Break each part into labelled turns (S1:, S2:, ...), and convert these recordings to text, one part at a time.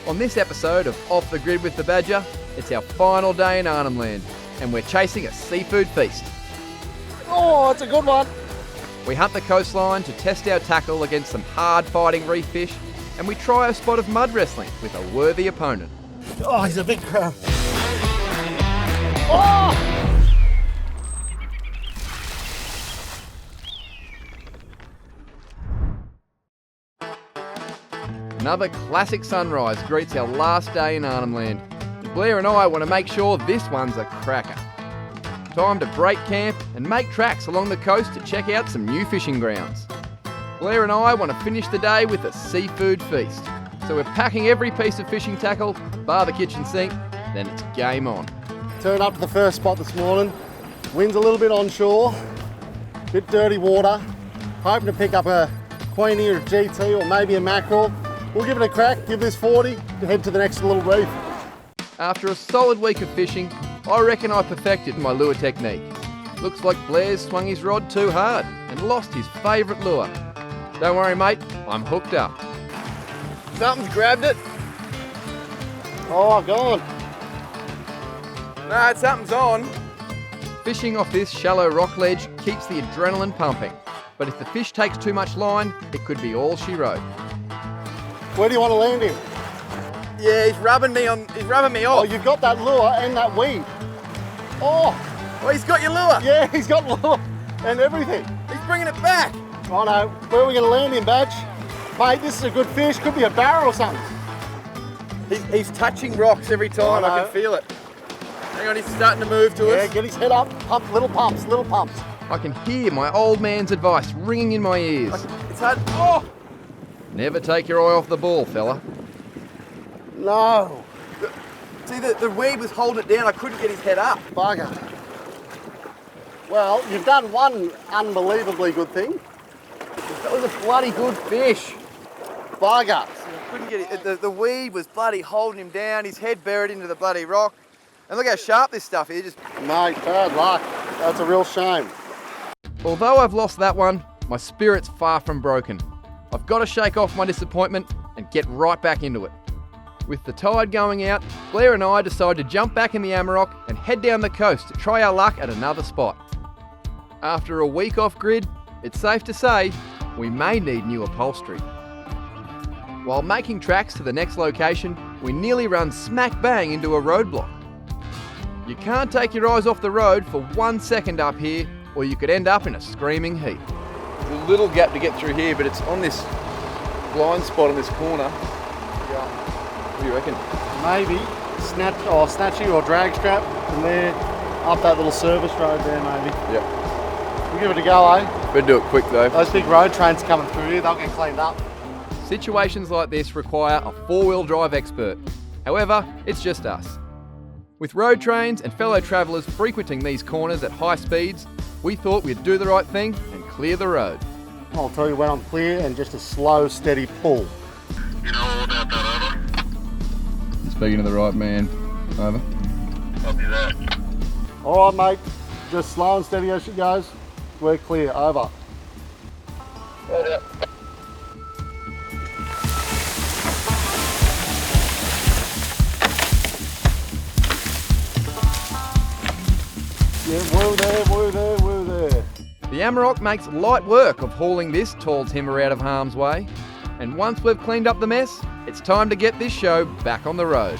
S1: On this episode of Off the Grid with the Badger, it's our final day in Arnhem Land, and we're chasing a seafood feast.
S2: Oh, it's a good one.
S1: We hunt the coastline to test our tackle against some hard-fighting reef fish, and we try a spot of mud wrestling with a worthy opponent.
S2: Oh, he's a big crab. Oh!
S1: Another classic sunrise greets our last day in Arnhem Land. Blair and I want to make sure this one's a cracker. Time to break camp and make tracks along the coast to check out some new fishing grounds. Blair and I want to finish the day with a seafood feast. So we're packing every piece of fishing tackle, bar the kitchen sink, then it's game on.
S2: Turned up to the first spot this morning. Wind's a little bit onshore, bit dirty water. Hoping to pick up a queenie or a GT or maybe a mackerel. We'll give it a crack, give this 40 to head to the next little reef.
S1: After a solid week of fishing, I reckon I perfected my lure technique. Looks like Blair's swung his rod too hard and lost his favourite lure. Don't worry mate, I'm hooked up. Something's grabbed it.
S2: Oh, gone.
S1: No, something's on. Fishing off this shallow rock ledge keeps the adrenaline pumping, but if the fish takes too much line, it could be all she wrote.
S2: Where do you want to land him?
S1: Yeah, he's rubbing me off.
S2: Oh, you've got that lure and that weed. Oh!
S1: Oh, he's got your lure.
S2: Yeah, he's got lure and everything.
S1: He's bringing it back.
S2: Oh no, where are we going to land him, Badge? Mate, this is a good fish. Could be a barrel or something.
S1: He's touching rocks every time. I can feel it. Hang on, he's starting to move to us.
S2: Yeah, get his head up. Pump, little pumps, little pumps.
S1: I can hear my old man's advice ringing in my ears.
S2: It's hard. Oh!
S1: Never take your eye off the ball, fella.
S2: No.
S1: See, the weed was holding it down. I couldn't get his head up.
S2: Bugger. Well, you've done one unbelievably good thing.
S1: That was a bloody good fish.
S2: Bugger.
S1: I couldn't get it. The weed was bloody holding him down. His head buried into the bloody rock. And look how sharp this stuff is.
S2: Mate, bad luck. That's a real shame.
S1: Although I've lost that one, my spirit's far from broken. I've got to shake off my disappointment and get right back into it. With the tide going out, Blair and I decide to jump back in the Amarok and head down the coast to try our luck at another spot. After a week off grid, it's safe to say we may need new upholstery. While making tracks to the next location, we nearly run smack bang into a roadblock. You can't take your eyes off the road for 1 second up here, or you could end up in a screaming heap. There's a little gap to get through here, but it's on this blind spot in this corner.
S2: Yeah.
S1: What do you reckon?
S2: Maybe snatchy or drag strap from there up that little service road there, maybe.
S1: Yeah.
S2: We'll give it a go, eh?
S1: Better do it quick though.
S2: Those big road trains coming through here, they'll get cleaned up.
S1: Situations like this require a four-wheel drive expert. However, it's just us. With road trains and fellow travellers frequenting these corners at high speeds, we thought we'd do the right thing and clear the road.
S2: I'll tell you when I'm clear and just a slow, steady pull.
S3: You know all about that, over?
S1: Speaking to the right man, over.
S3: Copy that.
S2: All right, mate. Just slow and steady as she goes. We're clear. Over.
S3: Right up.
S2: Yeah, woo there, woo there, woo there.
S1: The Amarok makes light work of hauling this tall timber out of harm's way. And once we've cleaned up the mess, it's time to get this show back on the road.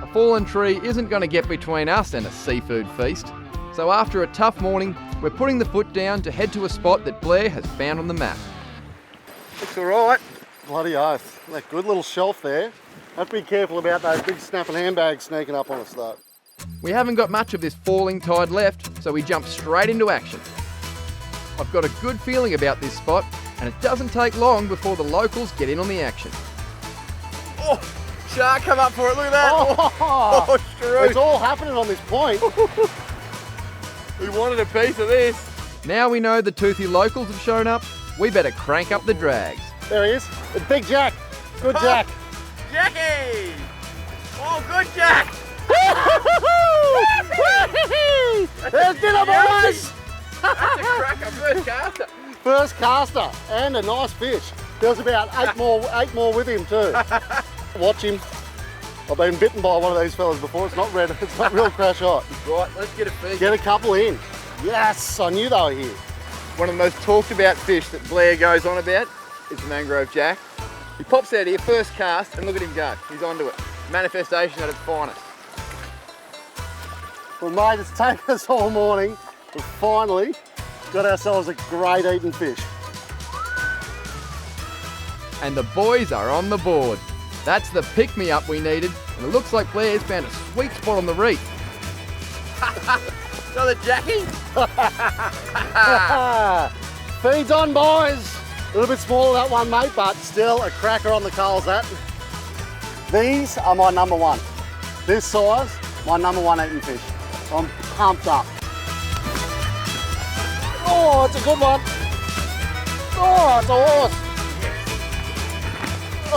S1: A fallen tree isn't going to get between us and a seafood feast. So after a tough morning, we're putting the foot down to head to a spot that Blair has found on the map. Looks alright.
S2: Bloody oath. That good little shelf there. Have to be careful about those big snapping handbags sneaking up on us though.
S1: We haven't got much of this falling tide left, so we jump straight into action. I've got a good feeling about this spot, and it doesn't take long before the locals get in on the action. Oh, shark come up for it, look at that!
S2: Oh,
S1: Struth.
S2: it's all happening on this point.
S1: We wanted a piece of this. Now we know the toothy locals have shown up, we better crank up the drags.
S2: There he is. It's Big Jack. Good Jack.
S1: Jackie! Oh, good Jack!
S2: There's dinner, boys!
S1: That's a cracker, first caster.
S2: First caster and a nice fish. There's about eight more with him too. Watch him. I've been bitten by one of these fellas before. It's not red. It's not real crash hot.
S1: Right, let's get a feed.
S2: Get a couple in. Yes, I knew they were here.
S1: One of the most talked about fish that Blair goes on about is the mangrove jack. He pops out here, first cast, and look at him go. He's onto it. Manifestation at its finest.
S2: Well, mate, it's taken us all morning. We've finally got ourselves a great eating fish.
S1: And the boys are on the board. That's the pick-me-up we needed, and it looks like Blair's found a sweet spot on the reef. Another Jackie?
S2: Feeds on, boys. A little bit smaller that one, mate, but still a cracker on the coals that. These are my number one. This size, my number one eating fish. I'm pumped up. Oh, it's a good one. Oh, it's a horse.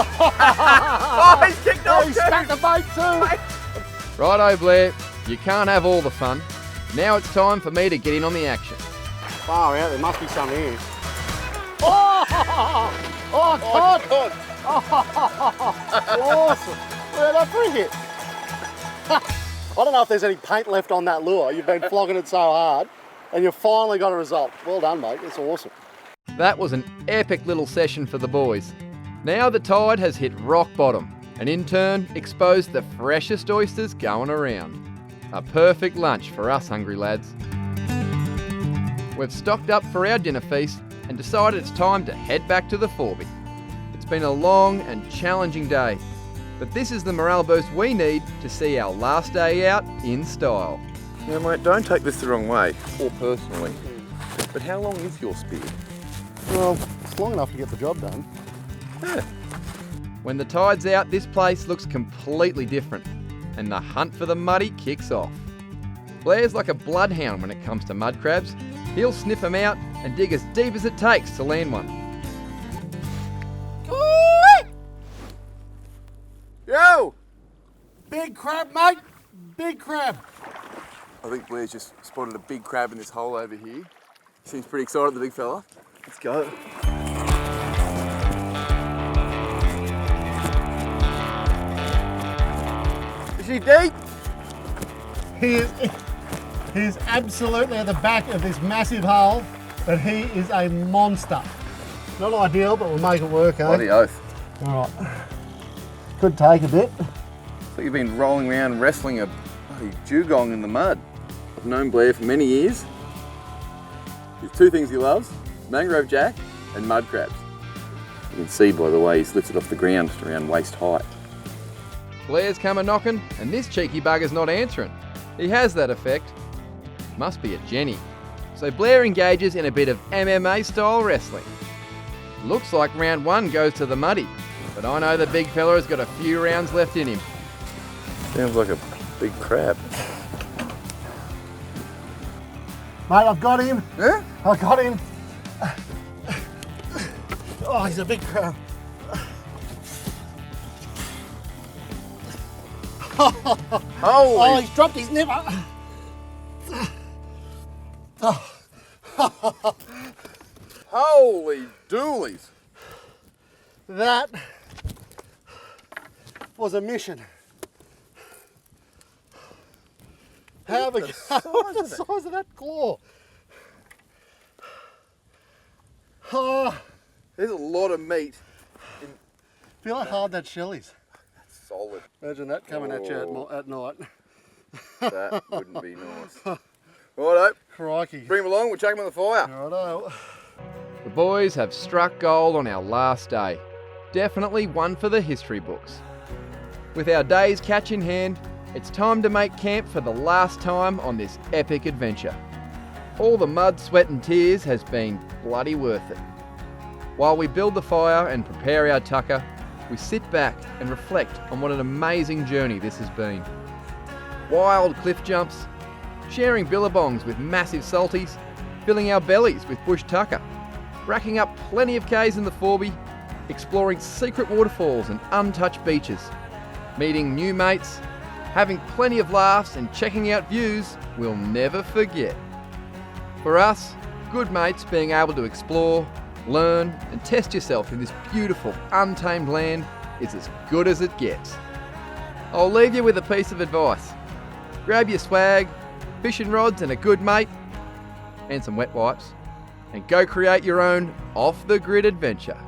S1: Oh, he's kicked off
S2: He smacked the bait too.
S1: Righto, Blair. You can't have all the fun. Now it's time for me to get in on the action.
S2: Far out, there must be some here. Oh, oh God.
S1: God.
S2: Awesome. Look at that free hit. I don't know if there's any paint left on that lure. You've been flogging it so hard and you've finally got a result. Well done, mate. It's awesome.
S1: That was an epic little session for the boys. Now the tide has hit rock bottom and in turn exposed the freshest oysters going around. A perfect lunch for us hungry lads. We've stocked up for our dinner feast and decided it's time to head back to the Forby. It's been a long and challenging day, but this is the morale boost we need to see our last day out in style.
S4: Now mate, don't take this the wrong way, or personally, but how long is your spear?
S2: Well, it's long enough to get the job done.
S4: Yeah.
S1: When the tide's out, this place looks completely different, and the hunt for the muddy kicks off. Blair's like a bloodhound when it comes to mud crabs. He'll sniff them out and dig as deep as it takes to land one.
S4: Yo!
S2: Big crab, mate. Big crab.
S4: I think Blair's just spotted a big crab in this hole over here. Seems pretty excited, the big fella. Let's go. Is he deep?
S2: He is absolutely at the back of this massive hole, but he is a monster. Not ideal, but we'll make it work, eh?
S4: Bloody oath.
S2: All right. Could take a bit.
S4: I think you've been rolling around wrestling a bloody dugong in the mud. I've known Blair for many years. There's two things he loves, mangrove jack and mud crabs. You can see by the way he lifts it off the ground to around waist height.
S1: Blair's come a-knocking, and this cheeky bugger's not answering. He has that effect. Must be a Jenny. So Blair engages in a bit of MMA-style wrestling. Looks like round one goes to the muddy, but I know the big fella has got a few rounds left in him.
S4: Sounds like a big crab.
S2: Mate, I've got him.
S4: Yeah?
S2: I got him. Oh, he's a big crab. Oh,
S4: Holy!
S2: he's dropped his nipper.
S4: Holy doolies!
S2: That was a mission. Have a go. The size of that claw. Oh,
S4: There's a lot of meat.
S2: feel how hard that shell is.
S4: Solid.
S2: Imagine that coming at you at night.
S4: That wouldn't be nice. Righto,
S2: Crikey.
S4: bring him along, we'll chuck him on the fire.
S2: Righto.
S1: The boys have struck gold on our last day. Definitely one for the history books. With our day's catch in hand, it's time to make camp for the last time on this epic adventure. All the mud, sweat and tears has been bloody worth it. While we build the fire and prepare our tucker, we sit back and reflect on what an amazing journey this has been. Wild cliff jumps, sharing billabongs with massive salties, filling our bellies with bush tucker, racking up plenty of Ks in the Forby, exploring secret waterfalls and untouched beaches, meeting new mates, having plenty of laughs and checking out views we'll never forget. For us, good mates being able to explore, learn and test yourself in this beautiful, untamed land is as good as it gets. I'll leave you with a piece of advice. Grab your swag, fishing rods and a good mate, and some wet wipes, and go create your own off-the-grid adventure.